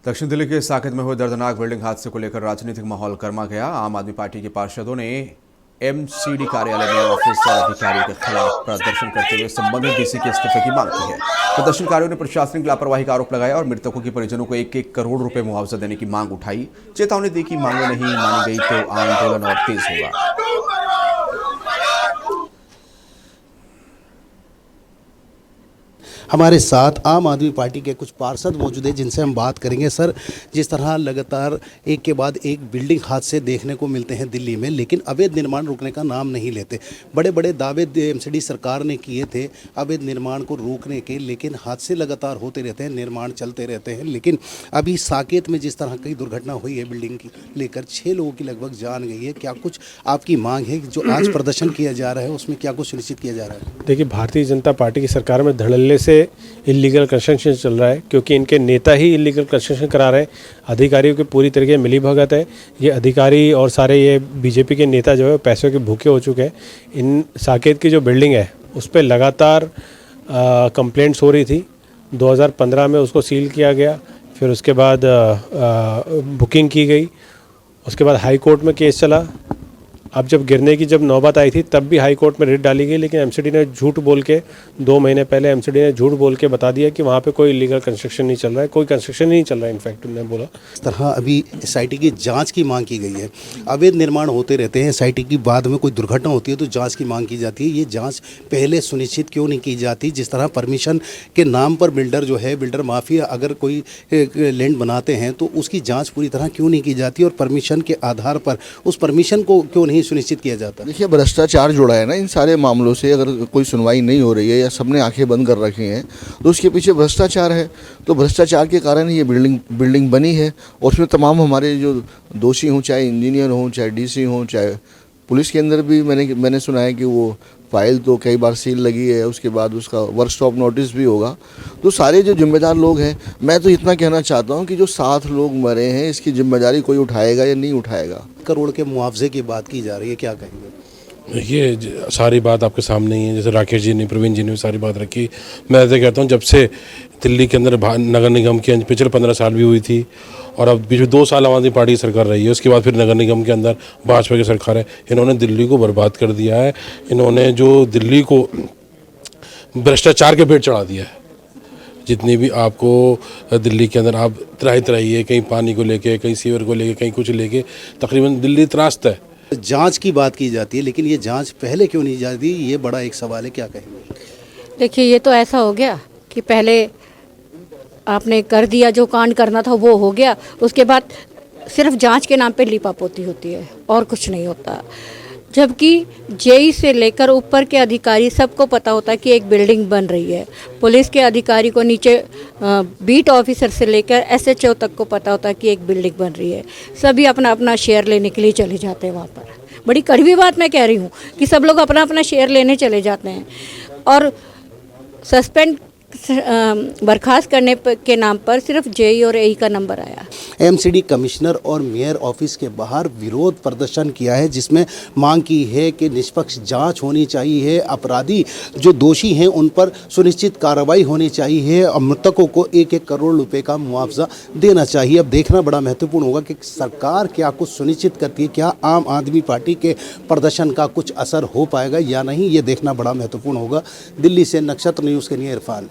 दक्षिण दिल्ली के साकेत में हुए दर्दनाक बिल्डिंग हादसे को लेकर राजनीतिक माहौल गर्मा गया। आम आदमी पार्टी के पार्षदों ने एमसीडी कार्यालय में ऑफिसर अधिकारियों के खिलाफ प्रदर्शन करते हुए संबंधित डीसी के इस्तीफे की मांग की है। प्रदर्शनकारियों ने प्रशासनिक लापरवाही का आरोप लगाया और मृतकों के परिजनों को 1-1 करोड़ रुपए मुआवजा देने की मांग उठाई। चेतावनी दी कि मांगें नहीं मानी गई तो आंदोलन और तेज होगा। हमारे साथ आम आदमी पार्टी के कुछ पार्षद मौजूद हैं जिनसे हम बात करेंगे। सर, जिस तरह लगातार एक के बाद एक बिल्डिंग हादसे देखने को मिलते हैं दिल्ली में, लेकिन अवैध निर्माण रुकने का नाम नहीं लेते। बड़े बड़े दावे एमसीडी सरकार ने किए थे अवैध निर्माण को रोकने के, लेकिन हादसे लगातार होते रहते हैं, निर्माण चलते रहते हैं। लेकिन अभी साकेत में जिस तरह की दुर्घटना हुई है बिल्डिंग की लेकर 6 लोगों की लगभग जान गई है। क्या कुछ आपकी मांग है? जो आज प्रदर्शन किया जा रहा है उसमें क्या कुछ सुनिश्चित किया जा रहा है? देखिए, भारतीय जनता पार्टी की सरकार में धड़ल्ले से इलीगल कंस्ट्रक्शन चल रहा है, क्योंकि इनके नेता ही इलीगल कंस्ट्रक्शन करा रहे हैं। अधिकारियों की पूरी तरीके मिली भगत है। ये अधिकारी और सारे ये बीजेपी के नेता जो है पैसों के भूखे हो चुके हैं। इन साकेत की जो बिल्डिंग है उस पर लगातार कंप्लेंट्स हो रही थी। 2015 में उसको सील किया गया, फिर उसके बाद बुकिंग की गई, उसके बाद हाई कोर्ट में केस चला। अब जब गिरने की जब नौबत आई थी तब भी हाई कोर्ट में रिट डाली गई, लेकिन एमसीडी ने झूठ बोल के 2 महीने पहले एमसीडी ने झूठ बोल के बता दिया कि वहाँ पे कोई इलीगल कंस्ट्रक्शन नहीं चल रहा है, कोई कंस्ट्रक्शन नहीं चल रहा है। इनफैक्ट उन्होंने बोला इस तरह अभी एसआईटी की जांच की मांग की गई है। अवैध निर्माण होते रहते हैं, एसआईटी की बाद में कोई दुर्घटना होती है तो जांच की मांग की जाती है। ये जांच पहले सुनिश्चित क्यों नहीं की जाती? जिस तरह परमिशन के नाम पर बिल्डर जो है, बिल्डर माफिया अगर कोई लैंड बनाते हैं तो उसकी जाँच पूरी तरह क्यों नहीं की जाती और परमिशन के आधार पर उस परमिशन को क्यों नहीं सुनिश्चित किया जाता? देखिए, भ्रष्टाचार जुड़ा है ना इन सारे मामलों से। अगर कोई सुनवाई नहीं हो रही है या सबने आंखें बंद कर रखी हैं तो उसके पीछे भ्रष्टाचार है। तो भ्रष्टाचार के कारण ये बिल्डिंग बनी है और उसमें तमाम हमारे जो दोषी हों, चाहे इंजीनियर हों, चाहे डीसी हों, चाहे पुलिस के अंदर भी मैंने सुना है कि वो फाइल तो कई बार सील लगी है, उसके बाद उसका वर्क स्टॉप नोटिस भी होगा। तो सारे जो जिम्मेदार लोग हैं, मैं तो इतना कहना चाहता हूं कि जो 7 लोग मरे हैं इसकी जिम्मेदारी कोई उठाएगा या नहीं उठाएगा। करोड़ के मुआवजे की बात की जा रही है, क्या कहेंगे? ये सारी बात आपके सामने ही है। जैसे राकेश जी ने, प्रवीण जी ने सारी बात रखी। मैं ऐसे कहता हूँ, जब से दिल्ली के अंदर नगर निगम की पिछले 15 साल भी हुई थी और अब पिछले 2 साल आम आदमी पार्टी की सरकार रही है, उसके बाद फिर नगर निगम के अंदर भाजपा की सरकार है। इन्होंने दिल्ली को बर्बाद कर दिया है। इन्होंने जो दिल्ली को भ्रष्टाचार के पेट चढ़ा दिया है। जितनी भी आपको दिल्ली के अंदर आप तराही है, कहीं पानी को लेके, कहीं सीवर को लेके, कहीं कुछ लेके, तकरीबन दिल्ली त्रास्त है। जांच की बात की जाती है, लेकिन ये जांच पहले क्यों नहीं जाती? ये बड़ा एक सवाल है, क्या कहेंगे? देखिए, ये तो ऐसा हो गया कि पहले आपने कर दिया, जो कांड करना था वो हो गया, उसके बाद सिर्फ जांच के नाम पे लीपापोती होती है और कुछ नहीं होता। जबकि जेई से लेकर ऊपर के अधिकारी सबको पता होता है कि एक बिल्डिंग बन रही है। पुलिस के अधिकारी को नीचे बीट ऑफिसर से लेकर एसएचओ तक को पता होता है कि एक बिल्डिंग बन रही है। सभी अपना अपना शेयर लेने के लिए चले जाते हैं वहाँ पर। बड़ी कड़वी बात मैं कह रही हूँ कि सब लोग अपना अपना शेयर लेने चले जाते हैं और सस्पेंड बर्खास्त करने के नाम पर सिर्फ जेई और एई का नंबर आया। एमसीडी कमिश्नर और मेयर ऑफिस के बाहर विरोध प्रदर्शन किया है, जिसमें मांग की है कि निष्पक्ष जांच होनी चाहिए, अपराधी जो दोषी हैं उन पर सुनिश्चित कार्रवाई होनी चाहिए और मृतकों को 1-1 करोड़ रुपए का मुआवजा देना चाहिए। अब देखना बड़ा महत्वपूर्ण होगा कि सरकार क्या कुछ सुनिश्चित करती है, क्या आम आदमी पार्टी के प्रदर्शन का कुछ असर हो पाएगा या नहीं, ये देखना बड़ा महत्वपूर्ण होगा। दिल्ली से नक्षत्र न्यूज़ के लिए इरफान।